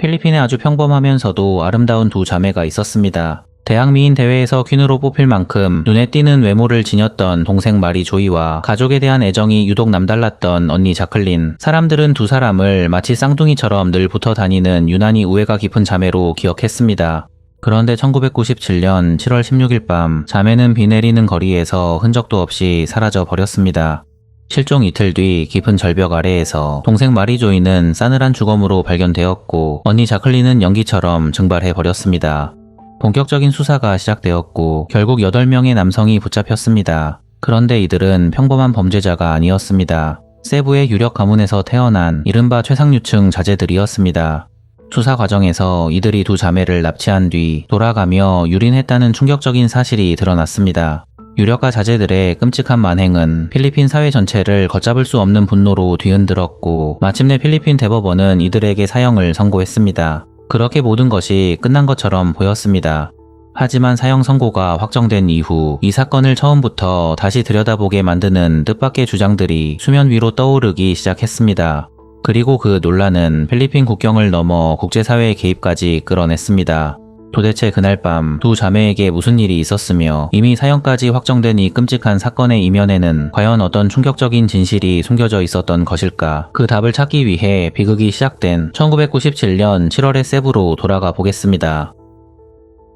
필리핀에 아주 평범하면서도 아름다운 두 자매가 있었습니다. 대학 미인 대회에서 퀸으로 뽑힐 만큼 눈에 띄는 외모를 지녔던 동생 마리 조이와 가족에 대한 애정이 유독 남달랐던 언니 자클린. 사람들은 두 사람을 마치 쌍둥이처럼 늘 붙어 다니는 유난히 우애가 깊은 자매로 기억했습니다. 그런데 1997년 7월 16일 밤 자매는 비 내리는 거리에서 흔적도 없이 사라져 버렸습니다. 실종 이틀 뒤 깊은 절벽 아래에서 동생 마리 조이는 싸늘한 주검으로 발견되었고 언니 자클린은 연기처럼 증발해 버렸습니다. 본격적인 수사가 시작되었고 결국 8명의 남성이 붙잡혔습니다. 그런데 이들은 평범한 범죄자가 아니었습니다. 세부의 유력 가문에서 태어난 이른바 최상류층 자제들이었습니다. 수사 과정에서 이들이 두 자매를 납치한 뒤 돌아가며 유린했다는 충격적인 사실이 드러났습니다. 유력가 자제들의 끔찍한 만행은 필리핀 사회 전체를 걷잡을 수 없는 분노로 뒤흔들었고 마침내 필리핀 대법원은 이들에게 사형을 선고했습니다. 그렇게 모든 것이 끝난 것처럼 보였습니다. 하지만 사형 선고가 확정된 이후 이 사건을 처음부터 다시 들여다보게 만드는 뜻밖의 주장들이 수면 위로 떠오르기 시작했습니다. 그리고 그 논란은 필리핀 국경을 넘어 국제사회의 개입까지 끌어냈습니다. 도대체 그날 밤 두 자매에게 무슨 일이 있었으며 이미 사형까지 확정된 이 끔찍한 사건의 이면에는 과연 어떤 충격적인 진실이 숨겨져 있었던 것일까? 그 답을 찾기 위해 비극이 시작된 1997년 7월의 세부로 돌아가 보겠습니다.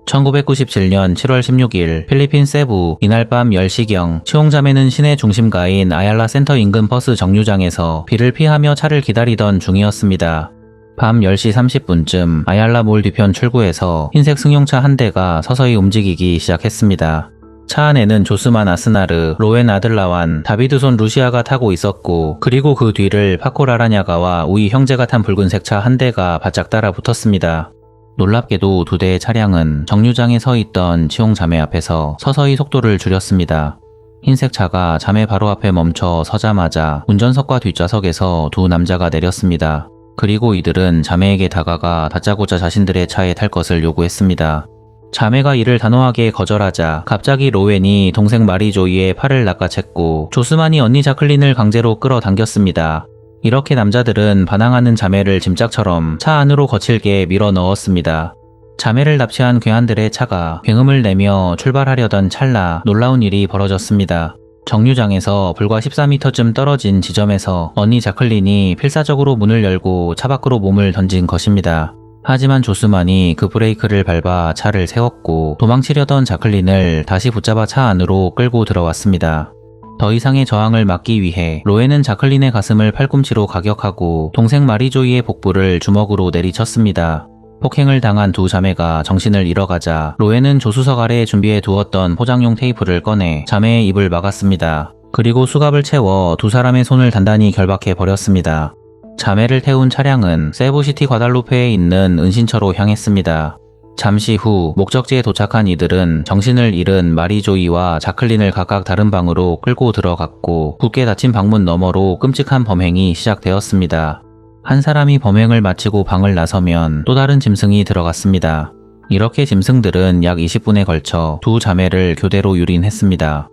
1997년 7월 16일 필리핀 세부. 이날 밤 10시경 치홍자매는 시내 중심가인 아얄라 센터 인근 버스 정류장에서 비를 피하며 차를 기다리던 중이었습니다. 밤 10시 30분쯤 아얄라 몰 뒤편 출구에서 흰색 승용차 한 대가 서서히 움직이기 시작했습니다. 차 안에는 조스만 아스나르, 로엔 아들라완, 다비드손 루시아가 타고 있었고 그리고 그 뒤를 파코 라라냐가와 우이 형제가 탄 붉은색 차 한 대가 바짝 따라 붙었습니다. 놀랍게도 두 대의 차량은 정류장에 서 있던 치홍 자매 앞에서 서서히 속도를 줄였습니다. 흰색 차가 자매 바로 앞에 멈춰 서자마자 운전석과 뒷좌석에서 두 남자가 내렸습니다. 그리고 이들은 자매에게 다가가 다짜고짜 자신들의 차에 탈 것을 요구했습니다. 자매가 이를 단호하게 거절하자 갑자기 로웬이 동생 마리 조이의 팔을 낚아챘고 조스만이 언니 자클린을 강제로 끌어당겼습니다. 이렇게 남자들은 반항하는 자매를 짐짝처럼 차 안으로 거칠게 밀어 넣었습니다. 자매를 납치한 괴한들의 차가 굉음을 내며 출발하려던 찰나 놀라운 일이 벌어졌습니다. 정류장에서 불과 14m쯤 떨어진 지점에서 언니 자클린이 필사적으로 문을 열고 차 밖으로 몸을 던진 것입니다. 하지만 조스만이 그 브레이크를 밟아 차를 세웠고 도망치려던 자클린을 다시 붙잡아 차 안으로 끌고 들어왔습니다. 더 이상의 저항을 막기 위해 로엔은 자클린의 가슴을 팔꿈치로 가격하고 동생 마리조이의 복부를 주먹으로 내리쳤습니다. 폭행을 당한 두 자매가 정신을 잃어가자 로엔은 조수석 아래에 준비해 두었던 포장용 테이프를 꺼내 자매의 입을 막았습니다. 그리고 수갑을 채워 두 사람의 손을 단단히 결박해 버렸습니다. 자매를 태운 차량은 세부시티 과달루페에 있는 은신처로 향했습니다. 잠시 후 목적지에 도착한 이들은 정신을 잃은 마리조이와 자클린을 각각 다른 방으로 끌고 들어갔고 굳게 닫힌 방문 너머로 끔찍한 범행이 시작되었습니다. 한 사람이 범행을 마치고 방을 나서면 또 다른 짐승이 들어갔습니다. 이렇게 짐승들은 약 20분에 걸쳐 두 자매를 교대로 유린했습니다.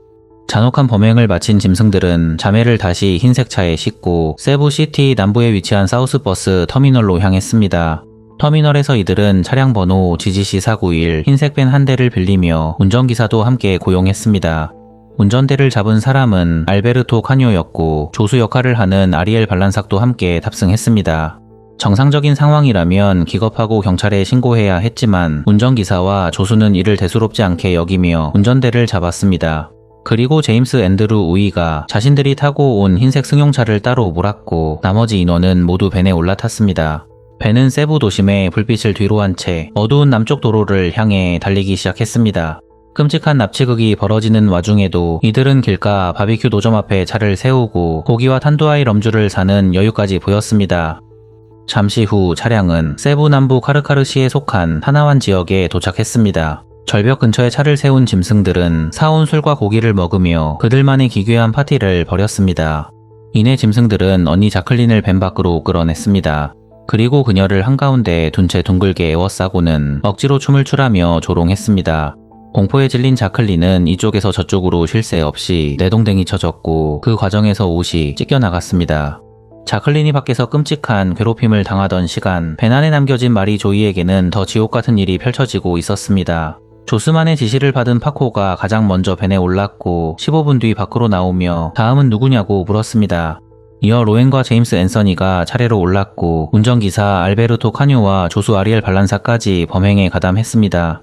잔혹한 범행을 마친 짐승들은 자매를 다시 흰색 차에 싣고 세부시티 남부에 위치한 사우스버스 터미널로 향했습니다. 터미널에서 이들은 차량 번호 GGC491 흰색 밴 한 대를 빌리며 운전기사도 함께 고용했습니다. 운전대를 잡은 사람은 알베르토 카뇨였고 조수 역할을 하는 아리엘 발란삭도 함께 탑승했습니다. 정상적인 상황이라면 기겁하고 경찰에 신고해야 했지만 운전기사와 조수는 이를 대수롭지 않게 여기며 운전대를 잡았습니다. 그리고 제임스 앤드루 우이가 자신들이 타고 온 흰색 승용차를 따로 몰았고 나머지 인원은 모두 밴에 올라탔습니다. 밴은 세부 도심의 불빛을 뒤로 한 채 어두운 남쪽 도로를 향해 달리기 시작했습니다. 끔찍한 납치극이 벌어지는 와중에도 이들은 길가 바비큐 노점 앞에 차를 세우고 고기와 탄두아이 럼주를 사는 여유까지 보였습니다. 잠시 후 차량은 세부 남부 카르카르시에 속한 하나완 지역에 도착했습니다. 절벽 근처에 차를 세운 짐승들은 사온 술과 고기를 먹으며 그들만의 기괴한 파티를 벌였습니다. 이내 짐승들은 언니 자클린을 밴 밖으로 끌어냈습니다. 그리고 그녀를 한가운데 둔 채 둥글게 에워싸고는 억지로 춤을 추라며 조롱했습니다. 공포에 질린 자클린은 이쪽에서 저쪽으로 쉴 새 없이 내동댕이 쳐졌고 그 과정에서 옷이 찢겨나갔습니다. 자클린이 밖에서 끔찍한 괴롭힘을 당하던 시간, 벤 안에 남겨진 마리 조이에게는 더 지옥 같은 일이 펼쳐지고 있었습니다. 조스만의 지시를 받은 파코가 가장 먼저 벤에 올랐고 15분 뒤 밖으로 나오며 다음은 누구냐고 물었습니다. 이어 로엔과 제임스 앤서니가 차례로 올랐고 운전기사 알베르토 카뇨와 조수 아리엘 발란사까지 범행에 가담했습니다.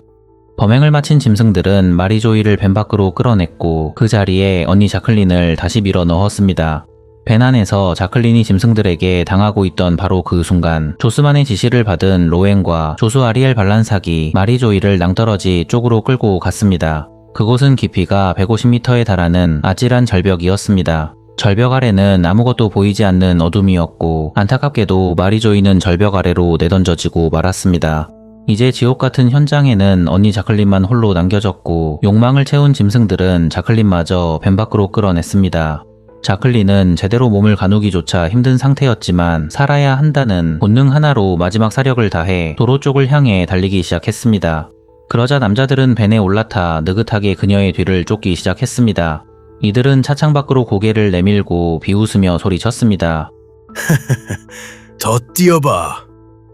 범행을 마친 짐승들은 마리 조이를 벤 밖으로 끌어냈고 그 자리에 언니 자클린을 다시 밀어 넣었습니다. 벤 안에서 자클린이 짐승들에게 당하고 있던 바로 그 순간 조스만의 지시를 받은 로엔과 조수 아리엘 발란삭이 마리 조이를 낭떠러지 쪽으로 끌고 갔습니다. 그곳은 깊이가 150m에 달하는 아찔한 절벽이었습니다. 절벽 아래는 아무것도 보이지 않는 어둠이었고 안타깝게도 마리 조이는 절벽 아래로 내던져지고 말았습니다. 이제 지옥 같은 현장에는 언니 자클린만 홀로 남겨졌고 욕망을 채운 짐승들은 자클린마저 벤 밖으로 끌어냈습니다. 자클린은 제대로 몸을 가누기조차 힘든 상태였지만 살아야 한다는 본능 하나로 마지막 사력을 다해 도로 쪽을 향해 달리기 시작했습니다. 그러자 남자들은 벤에 올라타 느긋하게 그녀의 뒤를 쫓기 시작했습니다. 이들은 차창 밖으로 고개를 내밀고 비웃으며 소리쳤습니다. 더 뛰어봐.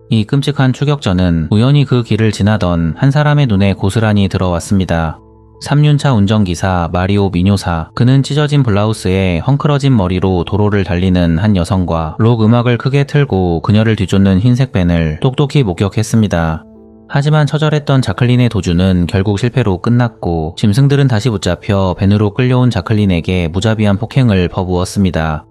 이 끔찍한 추격전은 우연히 그 길을 지나던 한 사람의 눈에 고스란히 들어왔습니다. 3륜차 운전기사 마리오 미뇨사, 그는 찢어진 블라우스에 헝클어진 머리로 도로를 달리는 한 여성과 록 음악을 크게 틀고 그녀를 뒤쫓는 흰색 벤을 똑똑히 목격했습니다. 하지만 처절했던 자클린의 도주는 결국 실패로 끝났고 짐승들은 다시 붙잡혀 벤으로 끌려온 자클린에게 무자비한 폭행을 퍼부었습니다.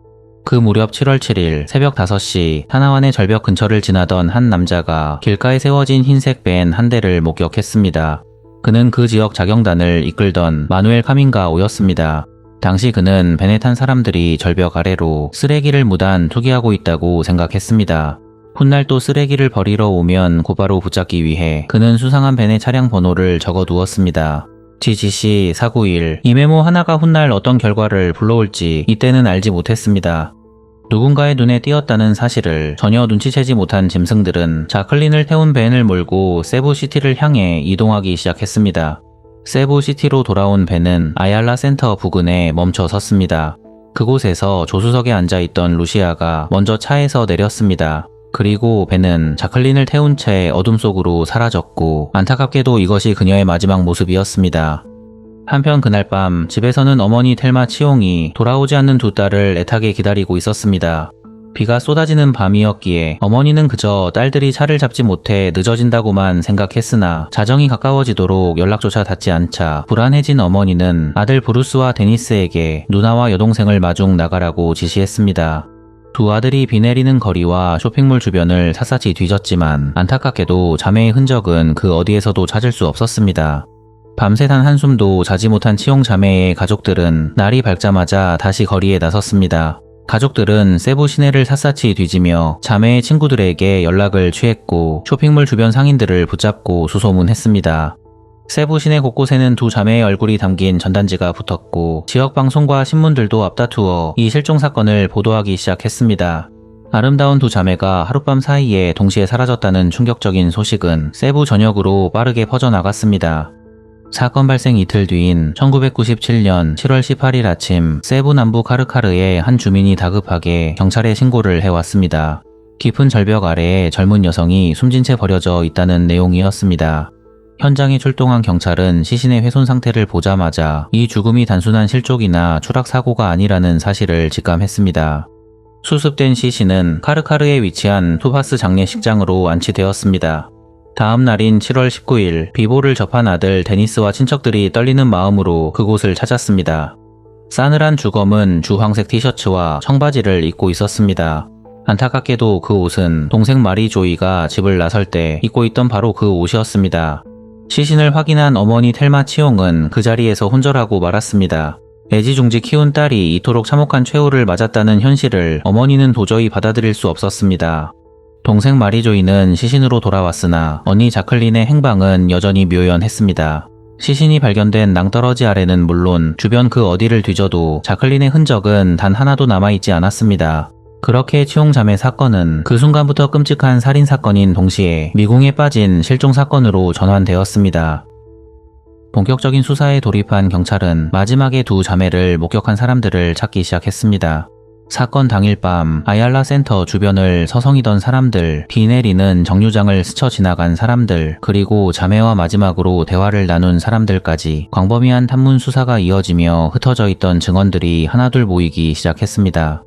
그 무렵 7월 7일 새벽 5시 타나완의 절벽 근처를 지나던 한 남자가 길가에 세워진 흰색 벤 한 대를 목격했습니다. 그는 그 지역 자경단을 이끌던 마누엘 카밍가오였습니다. 당시 그는 벤에 탄 사람들이 절벽 아래로 쓰레기를 무단 투기하고 있다고 생각했습니다. 훗날 또 쓰레기를 버리러 오면 곧바로 붙잡기 위해 그는 수상한 벤의 차량 번호를 적어두었습니다. GGC 491. 이 메모 하나가 훗날 어떤 결과를 불러올지 이때는 알지 못했습니다. 누군가의 눈에 띄었다는 사실을 전혀 눈치채지 못한 짐승들은 자클린을 태운 벤을 몰고 세부시티를 향해 이동하기 시작했습니다. 세부시티로 돌아온 벤은 아얄라 센터 부근에 멈춰 섰습니다. 그곳에서 조수석에 앉아있던 루시아가 먼저 차에서 내렸습니다. 그리고 벤은 자클린을 태운 채 어둠 속으로 사라졌고 안타깝게도 이것이 그녀의 마지막 모습이었습니다. 한편 그날 밤 집에서는 어머니 텔마 치옹이 돌아오지 않는 두 딸을 애타게 기다리고 있었습니다. 비가 쏟아지는 밤이었기에 어머니는 그저 딸들이 차를 잡지 못해 늦어진다고만 생각했으나 자정이 가까워지도록 연락조차 닿지 않자 불안해진 어머니는 아들 브루스와 데니스에게 누나와 여동생을 마중 나가라고 지시했습니다. 두 아들이 비 내리는 거리와 쇼핑몰 주변을 샅샅이 뒤졌지만 안타깝게도 자매의 흔적은 그 어디에서도 찾을 수 없었습니다. 밤새 단 한숨도 자지 못한 치용 자매의 가족들은 날이 밝자마자 다시 거리에 나섰습니다. 가족들은 세부 시내를 샅샅이 뒤지며 자매의 친구들에게 연락을 취했고 쇼핑몰 주변 상인들을 붙잡고 수소문했습니다. 세부 시내 곳곳에는 두 자매의 얼굴이 담긴 전단지가 붙었고 지역 방송과 신문들도 앞다투어 이 실종 사건을 보도하기 시작했습니다. 아름다운 두 자매가 하룻밤 사이에 동시에 사라졌다는 충격적인 소식은 세부 전역으로 빠르게 퍼져나갔습니다. 사건 발생 이틀 뒤인 1997년 7월 18일 아침 세부 남부 카르카르에 한 주민이 다급하게 경찰에 신고를 해왔습니다. 깊은 절벽 아래에 젊은 여성이 숨진 채 버려져 있다는 내용이었습니다. 현장에 출동한 경찰은 시신의 훼손 상태를 보자마자 이 죽음이 단순한 실족이나 추락사고가 아니라는 사실을 직감했습니다. 수습된 시신은 카르카르에 위치한 투바스 장례식장으로 안치되었습니다. 다음 날인 7월 19일 비보를 접한 아들 데니스와 친척들이 떨리는 마음으로 그곳을 찾았습니다. 싸늘한 주검은 주황색 티셔츠와 청바지를 입고 있었습니다. 안타깝게도 그 옷은 동생 마리 조이가 집을 나설 때 입고 있던 바로 그 옷이었습니다. 시신을 확인한 어머니 텔마 치옹은 그 자리에서 혼절하고 말았습니다. 애지중지 키운 딸이 이토록 참혹한 최후를 맞았다는 현실을 어머니는 도저히 받아들일 수 없었습니다. 동생 마리조이는 시신으로 돌아왔으나 언니 자클린의 행방은 여전히 묘연했습니다. 시신이 발견된 낭떠러지 아래는 물론 주변 그 어디를 뒤져도 자클린의 흔적은 단 하나도 남아있지 않았습니다. 그렇게 치옹자매 사건은 그 순간부터 끔찍한 살인사건인 동시에 미궁에 빠진 실종사건으로 전환되었습니다. 본격적인 수사에 돌입한 경찰은 마지막에 두 자매를 목격한 사람들을 찾기 시작했습니다. 사건 당일 밤 아얄라 센터 주변을 서성이던 사람들, 비 내리는 정류장을 스쳐 지나간 사람들, 그리고 자매와 마지막으로 대화를 나눈 사람들까지 광범위한 탐문 수사가 이어지며 흩어져 있던 증언들이 하나둘 모이기 시작했습니다.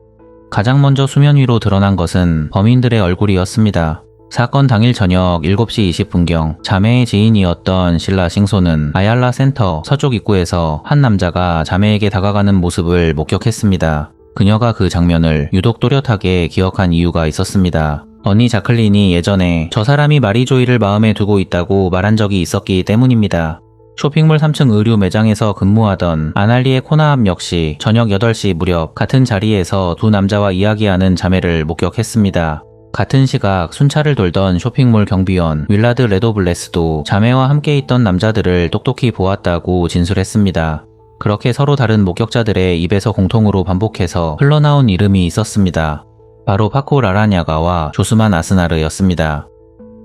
가장 먼저 수면 위로 드러난 것은 범인들의 얼굴이었습니다. 사건 당일 저녁 7시 20분경 자매의 지인이었던 실라 싱소는 아얄라 센터 서쪽 입구에서 한 남자가 자매에게 다가가는 모습을 목격했습니다. 그녀가 그 장면을 유독 또렷하게 기억한 이유가 있었습니다. 언니 자클린이 예전에 저 사람이 마리조이를 마음에 두고 있다고 말한 적이 있었기 때문입니다. 쇼핑몰 3층 의류 매장에서 근무하던 아날리의 코나함 역시 저녁 8시 무렵 같은 자리에서 두 남자와 이야기하는 자매를 목격했습니다. 같은 시각 순찰을 돌던 쇼핑몰 경비원 윌라드 레도블레스도 자매와 함께 있던 남자들을 똑똑히 보았다고 진술했습니다. 그렇게 서로 다른 목격자들의 입에서 공통으로 반복해서 흘러나온 이름이 있었습니다. 바로 파코 라라냐가와 조스만 아스나르였습니다.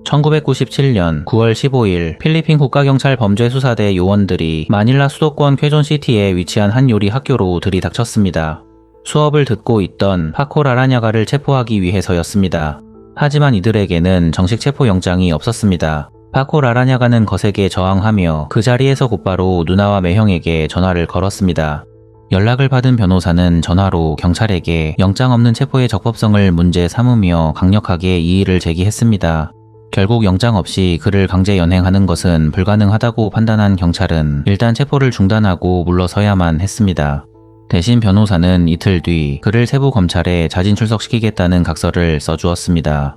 1997년 9월 15일 필리핀 국가경찰 범죄수사대 요원들이 마닐라 수도권 퀘존시티에 위치한 한 요리 학교로 들이닥쳤습니다. 수업을 듣고 있던 파코 라라냐가를 체포하기 위해서였습니다. 하지만 이들에게는 정식 체포영장이 없었습니다. 파코 라라냐가는 거세게 저항하며 그 자리에서 곧바로 누나와 매형에게 전화를 걸었습니다. 연락을 받은 변호사는 전화로 경찰에게 영장 없는 체포의 적법성을 문제 삼으며 강력하게 이의를 제기했습니다. 결국 영장 없이 그를 강제 연행하는 것은 불가능하다고 판단한 경찰은 일단 체포를 중단하고 물러서야만 했습니다. 대신 변호사는 이틀 뒤 그를 세부 검찰에 자진 출석시키겠다는 각서를 써주었습니다.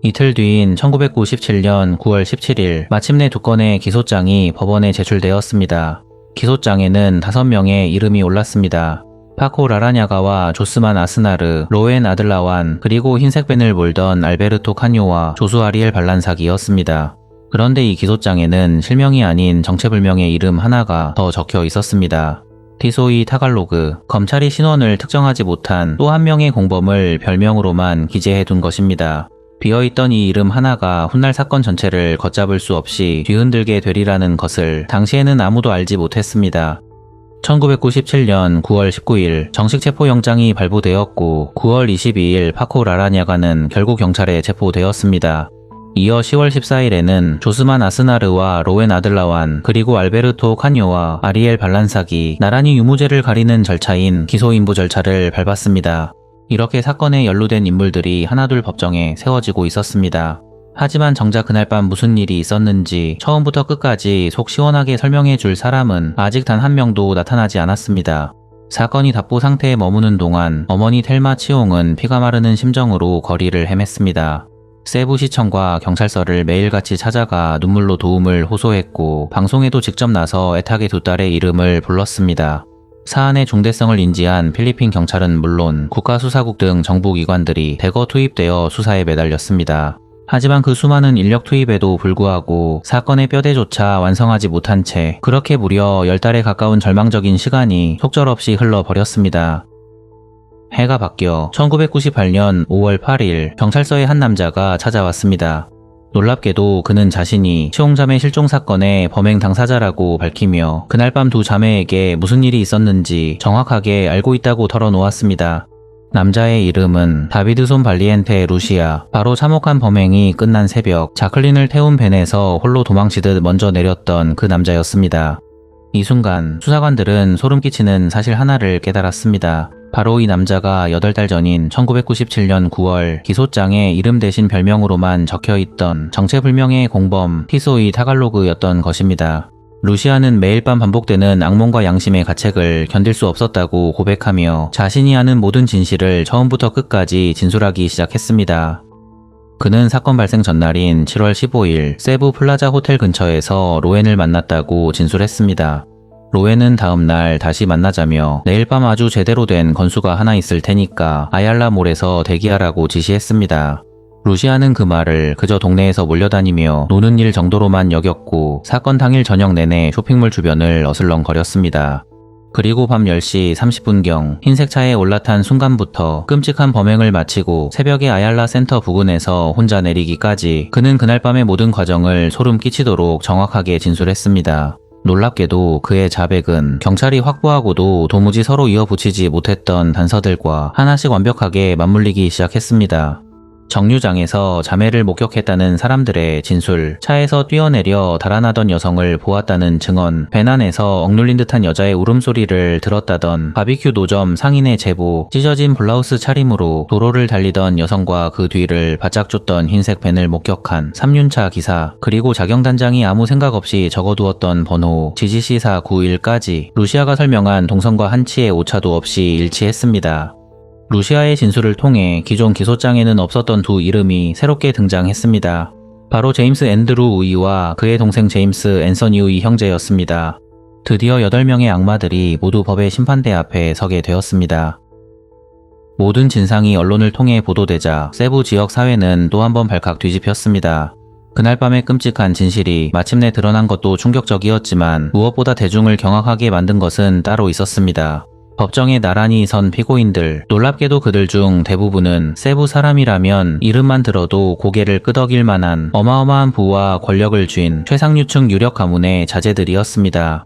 이틀 뒤인 1997년 9월 17일 마침내 두 건의 기소장이 법원에 제출되었습니다. 기소장에는 5명의 이름이 올랐습니다. 파코 라라냐가와 조스만 아스나르, 로엔 아들라완, 그리고 흰색 밴을 몰던 알베르토 카뇨와 조수 아리엘 발란삭이었습니다. 그런데 이 기소장에는 실명이 아닌 정체불명의 이름 하나가 더 적혀 있었습니다. 티소이 타갈로그, 검찰이 신원을 특정하지 못한 또 한 명의 공범을 별명으로만 기재해둔 것입니다. 비어있던 이 이름 하나가 훗날 사건 전체를 걷잡을 수 없이 뒤흔들게 되리라는 것을 당시에는 아무도 알지 못했습니다. 1997년 9월 19일 정식 체포영장이 발부되었고 9월 22일 파코 라라냐가는 결국 경찰에 체포되었습니다. 이어 10월 14일에는 조스만 아스나르와 로엔 아들라완 그리고 알베르토 카뇨와 아리엘 발란삭이 나란히 유무죄를 가리는 절차인 기소인부 절차를 밟았습니다. 이렇게 사건에 연루된 인물들이 하나둘 법정에 세워지고 있었습니다. 하지만 정작 그날 밤 무슨 일이 있었는지 처음부터 끝까지 속 시원하게 설명해 줄 사람은 아직 단 한 명도 나타나지 않았습니다. 사건이 답보 상태에 머무는 동안 어머니 텔마 치옹은 피가 마르는 심정으로 거리를 헤맸습니다. 세부시청과 경찰서를 매일같이 찾아가 눈물로 도움을 호소했고 방송에도 직접 나서 애타게 두 딸의 이름을 불렀습니다. 사안의 중대성을 인지한 필리핀 경찰은 물론 국가수사국 등 정부기관들이 대거 투입되어 수사에 매달렸습니다. 하지만 그 수많은 인력 투입에도 불구하고 사건의 뼈대조차 완성하지 못한 채 그렇게 무려 10달에 가까운 절망적인 시간이 속절없이 흘러버렸습니다. 해가 바뀌어 1998년 5월 8일 경찰서에 한 남자가 찾아왔습니다. 놀랍게도 그는 자신이 치옹자매 실종 사건의 범행 당사자라고 밝히며 그날 밤 두 자매에게 무슨 일이 있었는지 정확하게 알고 있다고 털어놓았습니다. 남자의 이름은 다비드손 발리엔테 루시아. 바로 참혹한 범행이 끝난 새벽 자클린을 태운 벤에서 홀로 도망치듯 먼저 내렸던 그 남자였습니다. 이 순간 수사관들은 소름 끼치는 사실 하나를 깨달았습니다. 바로 이 남자가 8달 전인 1997년 9월 기소장에 이름 대신 별명으로만 적혀있던 정체불명의 공범 티소이 타갈로그였던 것입니다. 루시아는 매일 밤 반복되는 악몽과 양심의 가책을 견딜 수 없었다고 고백하며 자신이 아는 모든 진실을 처음부터 끝까지 진술하기 시작했습니다. 그는 사건 발생 전날인 7월 15일 세부 플라자 호텔 근처에서 로엔을 만났다고 진술했습니다. 로엔은 다음날 다시 만나자며 내일 밤 아주 제대로 된 건수가 하나 있을 테니까 아얄라 몰에서 대기하라고 지시했습니다. 루시아는 그 말을 그저 동네에서 몰려다니며 노는 일 정도로만 여겼고 사건 당일 저녁 내내 쇼핑몰 주변을 어슬렁거렸습니다. 그리고 밤 10시 30분경 흰색 차에 올라탄 순간부터 끔찍한 범행을 마치고 새벽에 아얄라 센터 부근에서 혼자 내리기까지 그는 그날 밤의 모든 과정을 소름 끼치도록 정확하게 진술했습니다. 놀랍게도 그의 자백은 경찰이 확보하고도 도무지 서로 이어붙이지 못했던 단서들과 하나씩 완벽하게 맞물리기 시작했습니다. 정류장에서 자매를 목격했다는 사람들의 진술, 차에서 뛰어내려 달아나던 여성을 보았다는 증언, 밴 안에서 억눌린 듯한 여자의 울음소리를 들었다던 바비큐 노점 상인의 제보, 찢어진 블라우스 차림으로 도로를 달리던 여성과 그 뒤를 바짝 쫓던 흰색 밴을 목격한 3륜차 기사, 그리고 자경단장이 아무 생각 없이 적어두었던 번호 GGC491까지 루시아가 설명한 동선과 한치의 오차도 없이 일치했습니다. 루시아의 진술을 통해 기존 기소장에는 없었던 두 이름이 새롭게 등장했습니다. 바로 제임스 앤드루 우이와 그의 동생 제임스 앤서니 우이 형제였습니다. 드디어 8명의 악마들이 모두 법의 심판대 앞에 서게 되었습니다. 모든 진상이 언론을 통해 보도되자 세부 지역 사회는 또 한 번 발칵 뒤집혔습니다. 그날 밤의 끔찍한 진실이 마침내 드러난 것도 충격적이었지만 무엇보다 대중을 경악하게 만든 것은 따로 있었습니다. 법정에 나란히 선 피고인들, 놀랍게도 그들 중 대부분은 세부 사람이라면 이름만 들어도 고개를 끄덕일 만한 어마어마한 부와 권력을 쥔 최상류층 유력 가문의 자제들이었습니다.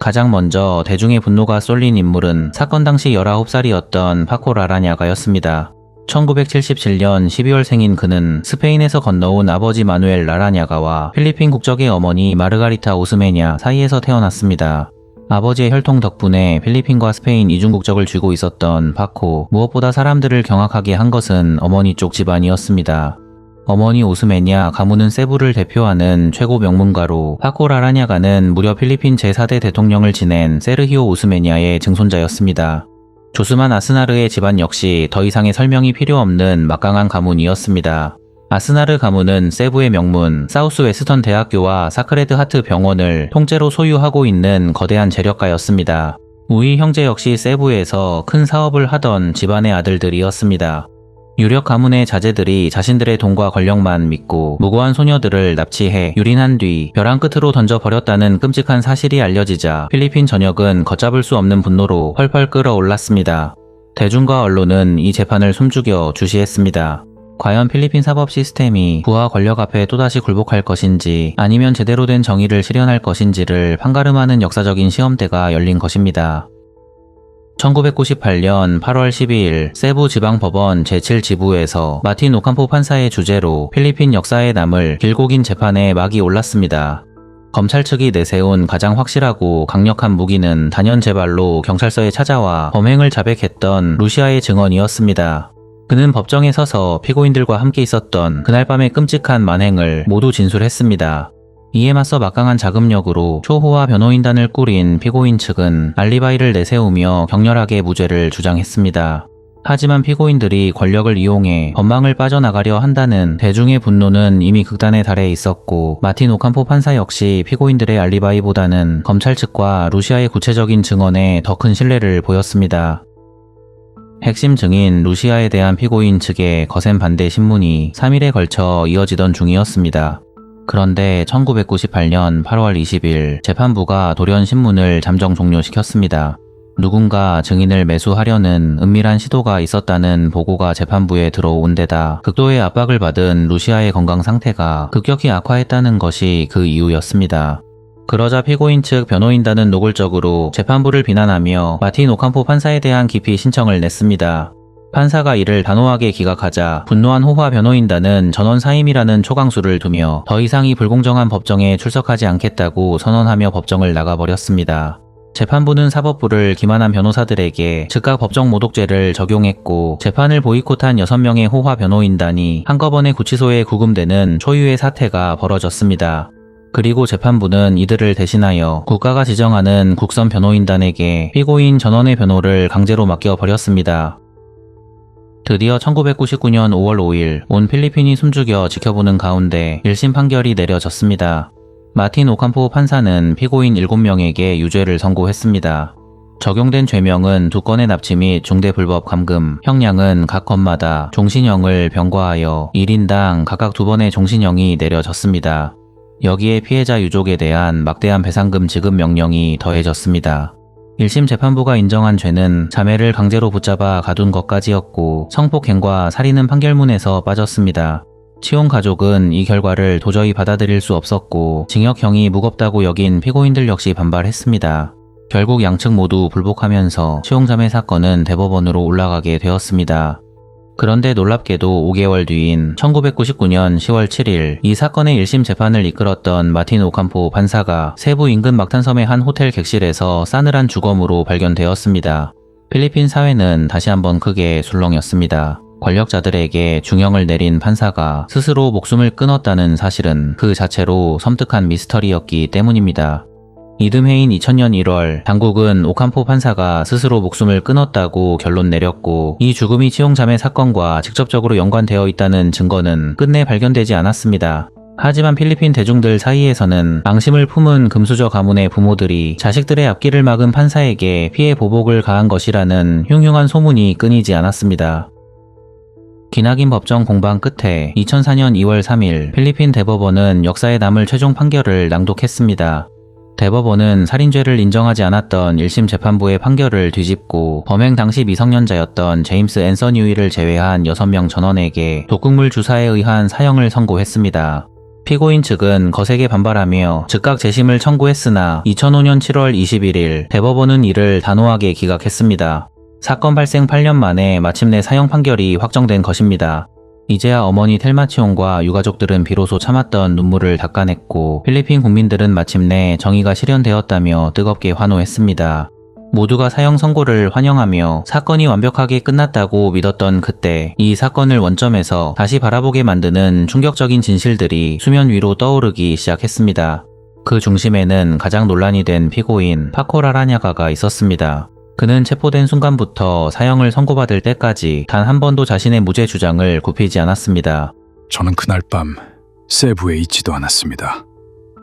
가장 먼저 대중의 분노가 쏠린 인물은 사건 당시 19살이었던 파코 라라냐가였습니다. 1977년 12월 생인 그는 스페인에서 건너온 아버지 마누엘 라라냐가와 필리핀 국적의 어머니 마르가리타 오스메냐 사이에서 태어났습니다. 아버지의 혈통 덕분에 필리핀과 스페인 이중 국적을 쥐고 있었던 파코, 무엇보다 사람들을 경악하게 한 것은 어머니 쪽 집안이었습니다. 어머니 오스메냐 가문은 세부를 대표하는 최고 명문가로 파코 라라냐가는 무려 필리핀 제4대 대통령을 지낸 세르히오 오스메냐의 증손자였습니다. 조스만 아스나르의 집안 역시 더 이상의 설명이 필요 없는 막강한 가문이었습니다. 아스나르 가문은 세부의 명문 사우스 웨스턴 대학교와 사크레드 하트 병원을 통째로 소유하고 있는 거대한 재력가였습니다. 우이 형제 역시 세부에서 큰 사업을 하던 집안의 아들들이었습니다. 유력 가문의 자제들이 자신들의 돈과 권력만 믿고 무고한 소녀들을 납치해 유린한 뒤 벼랑 끝으로 던져버렸다는 끔찍한 사실이 알려지자 필리핀 전역은 걷잡을 수 없는 분노로 펄펄 끓어올랐습니다. 대중과 언론은 이 재판을 숨죽여 주시했습니다. 과연 필리핀 사법 시스템이 부와 권력 앞에 또다시 굴복할 것인지 아니면 제대로 된 정의를 실현할 것인지를 판가름하는 역사적인 시험대가 열린 것입니다. 1998년 8월 12일 세부 지방법원 제7지부에서 마틴 오캄포 판사의 주재로 필리핀 역사에 남을 길고 긴 재판에 막이 올랐습니다. 검찰 측이 내세운 가장 확실하고 강력한 무기는 단연 재발로 경찰서에 찾아와 범행을 자백했던 루시아의 증언이었습니다. 그는 법정에 서서 피고인들과 함께 있었던 그날 밤의 끔찍한 만행을 모두 진술했습니다. 이에 맞서 막강한 자금력으로 초호화 변호인단을 꾸린 피고인 측은 알리바이를 내세우며 격렬하게 무죄를 주장했습니다. 하지만 피고인들이 권력을 이용해 법망을 빠져나가려 한다는 대중의 분노는 이미 극단에 달해 있었고 마틴 오캄포 판사 역시 피고인들의 알리바이보다는 검찰 측과 루시아의 구체적인 증언에 더 큰 신뢰를 보였습니다. 핵심 증인 루시아에 대한 피고인 측의 거센 반대 신문이 3일에 걸쳐 이어지던 중이었습니다. 그런데 1998년 8월 20일 재판부가 돌연 신문을 잠정 종료시켰습니다. 누군가 증인을 매수하려는 은밀한 시도가 있었다는 보고가 재판부에 들어온 데다 극도의 압박을 받은 루시아의 건강 상태가 급격히 악화했다는 것이 그 이유였습니다. 그러자 피고인 측 변호인단은 노골적으로 재판부를 비난하며 마틴 오캄포 판사에 대한 기피 신청을 냈습니다. 판사가 이를 단호하게 기각하자 분노한 호화 변호인단은 전원 사임이라는 초강수를 두며 더 이상 이 불공정한 법정에 출석하지 않겠다고 선언하며 법정을 나가버렸습니다. 재판부는 사법부를 기만한 변호사들에게 즉각 법정 모독죄를 적용했고 재판을 보이콧한 6명의 호화 변호인단이 한꺼번에 구치소에 구금되는 초유의 사태가 벌어졌습니다. 그리고 재판부는 이들을 대신하여 국가가 지정하는 국선 변호인단에게 피고인 전원의 변호를 강제로 맡겨버렸습니다. 드디어 1999년 5월 5일 온 필리핀이 숨죽여 지켜보는 가운데 1심 판결이 내려졌습니다. 마틴 오캄포 판사는 피고인 7명에게 유죄를 선고했습니다. 적용된 죄명은 2건의 납치 및 중대 불법 감금, 형량은 각 건마다 종신형을 병과하여 1인당 각각 2번의 종신형이 내려졌습니다. 여기에 피해자 유족에 대한 막대한 배상금 지급 명령이 더해졌습니다. 1심 재판부가 인정한 죄는 자매를 강제로 붙잡아 가둔 것까지였고 성폭행과 살인은 판결문에서 빠졌습니다. 치용 가족은 이 결과를 도저히 받아들일 수 없었고 징역형이 무겁다고 여긴 피고인들 역시 반발했습니다. 결국 양측 모두 불복하면서 치용자매 사건은 대법원으로 올라가게 되었습니다. 그런데 놀랍게도 5개월 뒤인 1999년 10월 7일 이 사건의 1심 재판을 이끌었던 마틴 오캄포 판사가 세부 인근 막탄섬의 한 호텔 객실에서 싸늘한 주검으로 발견되었습니다. 필리핀 사회는 다시 한번 크게 술렁였습니다. 권력자들에게 중형을 내린 판사가 스스로 목숨을 끊었다는 사실은 그 자체로 섬뜩한 미스터리였기 때문입니다. 이듬해인 2000년 1월 당국은 오캄포 판사가 스스로 목숨을 끊었다고 결론 내렸고 이 죽음이 치용자매 사건과 직접적으로 연관되어 있다는 증거는 끝내 발견되지 않았습니다. 하지만 필리핀 대중들 사이에서는 앙심을 품은 금수저 가문의 부모들이 자식들의 앞길을 막은 판사에게 피해 보복을 가한 것이라는 흉흉한 소문이 끊이지 않았습니다. 기나긴 법정 공방 끝에 2004년 2월 3일 필리핀 대법원은 역사에 남을 최종 판결을 낭독했습니다. 대법원은 살인죄를 인정하지 않았던 1심 재판부의 판결을 뒤집고 범행 당시 미성년자였던 제임스 앤서 뉴이를 제외한 6명 전원에게 독극물 주사에 의한 사형을 선고했습니다. 피고인 측은 거세게 반발하며 즉각 재심을 청구했으나 2005년 7월 21일 대법원은 이를 단호하게 기각했습니다. 사건 발생 8년 만에 마침내 사형 판결이 확정된 것입니다. 이제야 어머니 텔마 치용과 유가족들은 비로소 참았던 눈물을 닦아냈고 필리핀 국민들은 마침내 정의가 실현되었다며 뜨겁게 환호했습니다. 모두가 사형 선고를 환영하며 사건이 완벽하게 끝났다고 믿었던 그때 이 사건을 원점에서 다시 바라보게 만드는 충격적인 진실들이 수면 위로 떠오르기 시작했습니다. 그 중심에는 가장 논란이 된 피고인 파코 라라냐가가 있었습니다. 그는 체포된 순간부터 사형을 선고받을 때까지 단 한 번도 자신의 무죄 주장을 굽히지 않았습니다. 저는 그날 밤 세부에 있지도 않았습니다.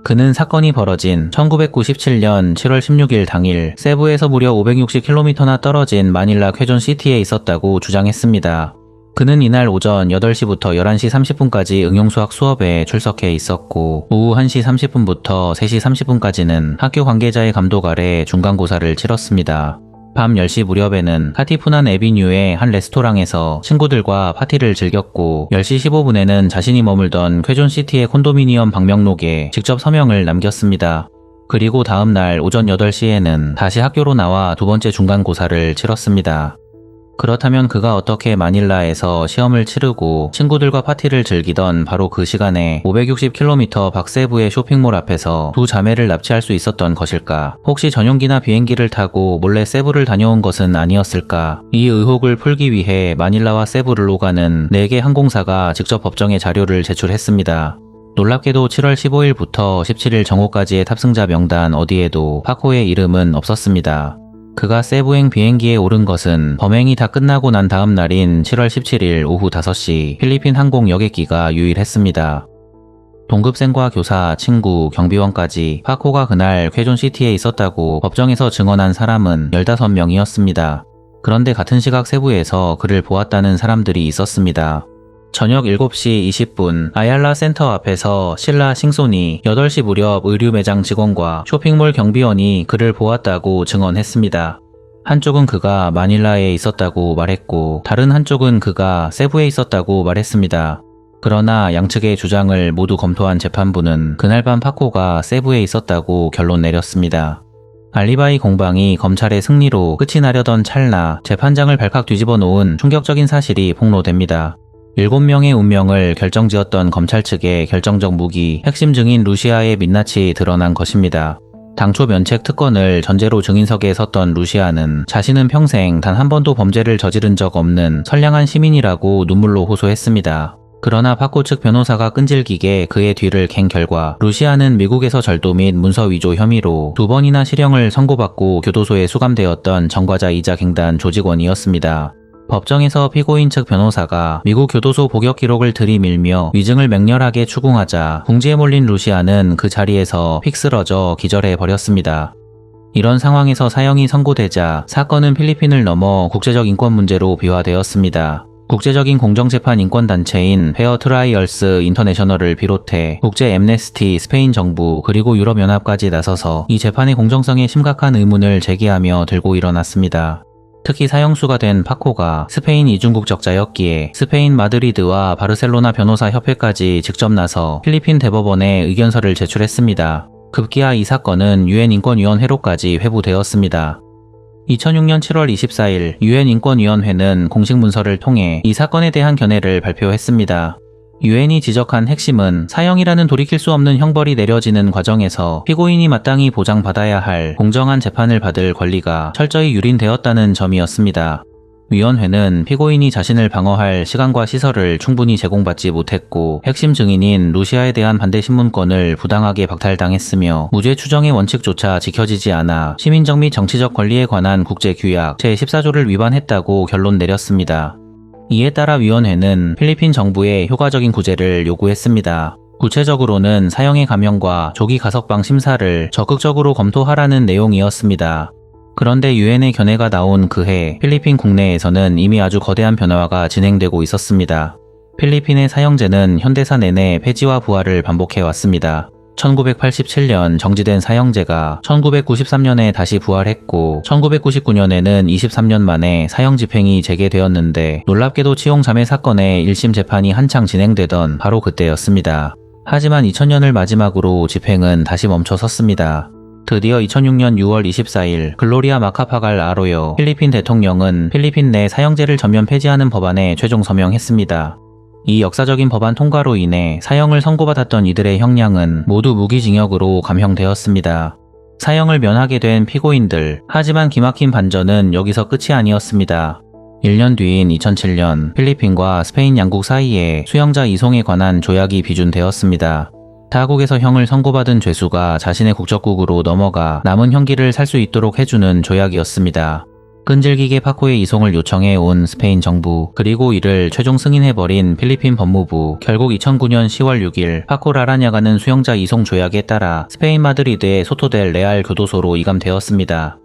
그는 사건이 벌어진 1997년 7월 16일 당일 세부에서 무려 560km나 떨어진 마닐라 쾌존 시티에 있었다고 주장했습니다. 그는 이날 오전 8시부터 11시 30분까지 응용수학 수업에 출석해 있었고 오후 1시 30분부터 3시 30분까지는 학교 관계자의 감독 아래 중간고사를 치렀습니다. 밤 10시 무렵에는 카티푸난 에비뉴의 한 레스토랑에서 친구들과 파티를 즐겼고 10시 15분에는 자신이 머물던 쾌존시티의 콘도미니엄 방명록에 직접 서명을 남겼습니다. 그리고 다음날 오전 8시에는 다시 학교로 나와 두 번째 중간고사를 치렀습니다. 그렇다면 그가 어떻게 마닐라에서 시험을 치르고 친구들과 파티를 즐기던 바로 그 시간에 560km 박세부의 쇼핑몰 앞에서 두 자매를 납치할 수 있었던 것일까? 혹시 전용기나 비행기를 타고 몰래 세부를 다녀온 것은 아니었을까? 이 의혹을 풀기 위해 마닐라와 세부를 오가는 4개 항공사가 직접 법정에 자료를 제출했습니다. 놀랍게도 7월 15일부터 17일 정오까지의 탑승자 명단 어디에도 파코의 이름은 없었습니다. 그가 세부행 비행기에 오른 것은 범행이 다 끝나고 난 다음 날인 7월 17일 오후 5시 필리핀 항공 여객기가 유일했습니다. 동급생과 교사, 친구, 경비원까지 파코가 그날 쾌존시티에 있었다고 법정에서 증언한 사람은 15명이었습니다. 그런데 같은 시각 세부에서 그를 보았다는 사람들이 있었습니다. 저녁 7시 20분 아얄라 센터 앞에서 실라 싱손이 8시 무렵 의류 매장 직원과 쇼핑몰 경비원이 그를 보았다고 증언했습니다. 한쪽은 그가 마닐라에 있었다고 말했고 다른 한쪽은 그가 세부에 있었다고 말했습니다. 그러나 양측의 주장을 모두 검토한 재판부는 그날 밤 파코가 세부에 있었다고 결론 내렸습니다. 알리바이 공방이 검찰의 승리로 끝이 나려던 찰나 재판장을 발칵 뒤집어 놓은 충격적인 사실이 폭로됩니다. 7명의 운명을 결정지었던 검찰 측의 결정적 무기, 핵심 증인 루시아의 민낯이 드러난 것입니다. 당초 면책 특권을 전제로 증인석에 섰던 루시아는 자신은 평생 단 한 번도 범죄를 저지른 적 없는 선량한 시민이라고 눈물로 호소했습니다. 그러나 파코 측 변호사가 끈질기게 그의 뒤를 캔 결과 루시아는 미국에서 절도 및 문서 위조 혐의로 2번이나 실형을 선고받고 교도소에 수감되었던 전과자이자 갱단 조직원이었습니다. 법정에서 피고인 측 변호사가 미국 교도소 복역 기록을 들이밀며 위증을 맹렬하게 추궁하자 궁지에 몰린 루시아는 그 자리에서 픽 쓰러져 기절해 버렸습니다. 이런 상황에서 사형이 선고되자 사건은 필리핀을 넘어 국제적 인권 문제로 비화되었습니다. 국제적인 공정재판 인권단체인 페어 트라이얼스 인터내셔널을 비롯해 국제 엠네스티, 스페인 정부 그리고 유럽연합까지 나서서 이 재판의 공정성에 심각한 의문을 제기하며 들고 일어났습니다. 특히 사형수가 된 파코가 스페인 이중국적자였기에 스페인 마드리드와 바르셀로나 변호사 협회까지 직접 나서 필리핀 대법원에 의견서를 제출했습니다. 급기야 이 사건은 유엔 인권위원회로까지 회부되었습니다. 2006년 7월 24일 유엔 인권위원회는 공식 문서를 통해 이 사건에 대한 견해를 발표했습니다. 유엔이 지적한 핵심은 사형이라는 돌이킬 수 없는 형벌이 내려지는 과정에서 피고인이 마땅히 보장받아야 할 공정한 재판을 받을 권리가 철저히 유린되었다는 점이었습니다. 위원회는 피고인이 자신을 방어할 시간과 시설을 충분히 제공받지 못했고 핵심 증인인 루시아에 대한 반대 신문권을 부당하게 박탈당했으며 무죄 추정의 원칙조차 지켜지지 않아 시민적 및 정치적 권리에 관한 국제규약 제14조를 위반했다고 결론 내렸습니다. 이에 따라 위원회는 필리핀 정부에 효과적인 구제를 요구했습니다. 구체적으로는 사형의 감형과 조기 가석방 심사를 적극적으로 검토하라는 내용이었습니다. 그런데 유엔의 견해가 나온 그해 필리핀 국내에서는 이미 아주 거대한 변화가 진행되고 있었습니다. 필리핀의 사형제는 현대사 내내 폐지와 부활을 반복해왔습니다. 1987년 정지된 사형제가 1993년에 다시 부활했고 1999년에는 23년 만에 사형 집행이 재개되었는데 놀랍게도 치용자매 사건의 1심 재판이 한창 진행되던 바로 그때였습니다. 하지만 2000년을 마지막으로 집행은 다시 멈춰섰습니다. 드디어 2006년 6월 24일 글로리아 마카파갈 아로요 필리핀 대통령은 필리핀 내 사형제를 전면 폐지하는 법안에 최종 서명했습니다. 이 역사적인 법안 통과로 인해 사형을 선고받았던 이들의 형량은 모두 무기징역으로 감형되었습니다. 사형을 면하게 된 피고인들, 하지만 기막힌 반전은 여기서 끝이 아니었습니다. 1년 뒤인 2007년 필리핀과 스페인 양국 사이에 수형자 이송에 관한 조약이 비준되었습니다. 타국에서 형을 선고받은 죄수가 자신의 국적국으로 넘어가 남은 형기를 살 수 있도록 해주는 조약이었습니다. 끈질기게 파코의 이송을 요청해 온 스페인 정부, 그리고 이를 최종 승인해버린 필리핀 법무부, 결국 2009년 10월 6일 파코 라라냐가는 수형자 이송 조약에 따라 스페인 마드리드의 소토델 레알 교도소로 이감되었습니다.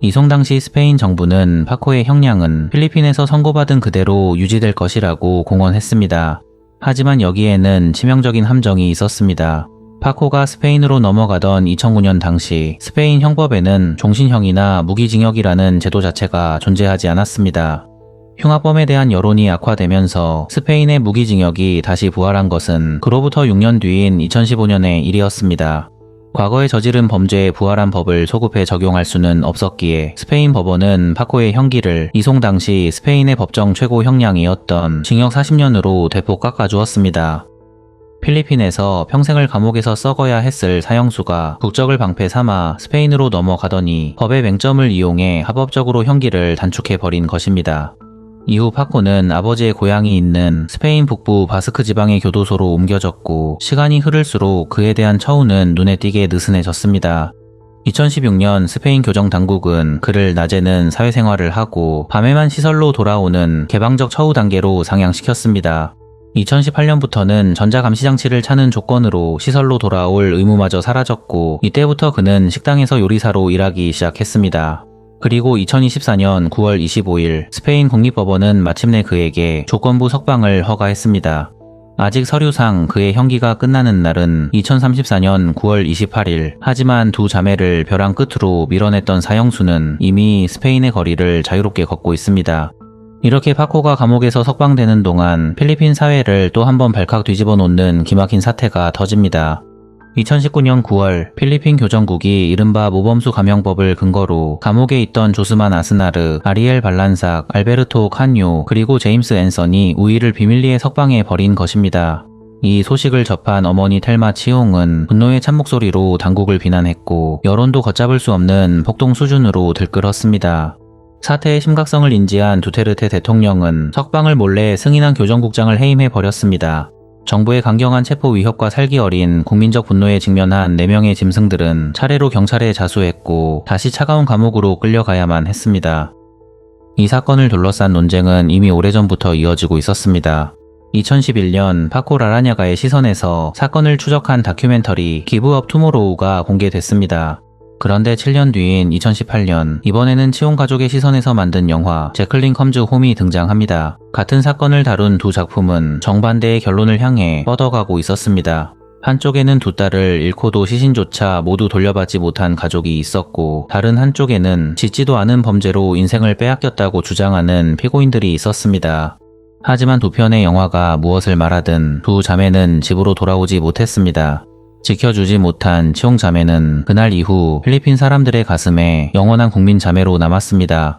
이송 당시 스페인 정부는 파코의 형량은 필리핀에서 선고받은 그대로 유지될 것이라고 공언했습니다. 하지만 여기에는 치명적인 함정이 있었습니다. 파코가 스페인으로 넘어가던 2009년 당시 스페인 형법에는 종신형이나 무기징역이라는 제도 자체가 존재하지 않았습니다. 흉악범에 대한 여론이 악화되면서 스페인의 무기징역이 다시 부활한 것은 그로부터 6년 뒤인 2015년의 일이었습니다. 과거에 저지른 범죄에 부활한 법을 소급해 적용할 수는 없었기에 스페인 법원은 파코의 형기를 이송 당시 스페인의 법정 최고 형량이었던 징역 40년으로 대폭 깎아주었습니다. 필리핀에서 평생을 감옥에서 썩어야 했을 사형수가 국적을 방패 삼아 스페인으로 넘어가더니 법의 맹점을 이용해 합법적으로 형기를 단축해버린 것입니다. 이후 파코는 아버지의 고향이 있는 스페인 북부 바스크 지방의 교도소로 옮겨졌고 시간이 흐를수록 그에 대한 처우는 눈에 띄게 느슨해졌습니다. 2016년 스페인 교정 당국은 그를 낮에는 사회생활을 하고 밤에만 시설로 돌아오는 개방적 처우 단계로 상향시켰습니다. 2018년부터는 전자감시장치를 차는 조건으로 시설로 돌아올 의무마저 사라졌고 이때부터 그는 식당에서 요리사로 일하기 시작했습니다. 그리고 2024년 9월 25일 스페인 국립법원은 마침내 그에게 조건부 석방을 허가했습니다. 아직 서류상 그의 형기가 끝나는 날은 2034년 9월 28일, 하지만 두 자매를 벼랑 끝으로 밀어냈던 사형수는 이미 스페인의 거리를 자유롭게 걷고 있습니다. 이렇게 파코가 감옥에서 석방되는 동안 필리핀 사회를 또 한 번 발칵 뒤집어 놓는 기막힌 사태가 터집니다. 2019년 9월 필리핀 교정국이 이른바 모범수 감형법을 근거로 감옥에 있던 조스만 아스나르, 아리엘 발란삭, 알베르토 칸요, 그리고 제임스 앤서니 우이를 비밀리에 석방해 버린 것입니다. 이 소식을 접한 어머니 텔마 치옹은 분노의 찬목소리로 당국을 비난했고 여론도 걷잡을 수 없는 폭동 수준으로 들끓었습니다. 사태의 심각성을 인지한 두테르테 대통령은 석방을 몰래 승인한 교정국장을 해임해버렸습니다. 정부의 강경한 체포 위협과 살기 어린 국민적 분노에 직면한 4명의 짐승들은 차례로 경찰에 자수했고 다시 차가운 감옥으로 끌려가야만 했습니다. 이 사건을 둘러싼 논쟁은 이미 오래전부터 이어지고 있었습니다. 2011년 파코 라라냐가의 시선에서 사건을 추적한 다큐멘터리 기브 업 투모로우가 공개됐습니다. 그런데 7년 뒤인 2018년 이번에는 치옹 가족의 시선에서 만든 영화 제클린 컴즈 홈이 등장합니다. 같은 사건을 다룬 두 작품은 정반대의 결론을 향해 뻗어가고 있었습니다. 한쪽에는 두 딸을 잃고도 시신조차 모두 돌려받지 못한 가족이 있었고, 다른 한쪽에는 짓지도 않은 범죄로 인생을 빼앗겼다고 주장하는 피고인들이 있었습니다. 하지만 두 편의 영화가 무엇을 말하든 두 자매는 집으로 돌아오지 못했습니다. 지켜주지 못한 치홍 자매는 그날 이후 필리핀 사람들의 가슴에 영원한 국민 자매로 남았습니다.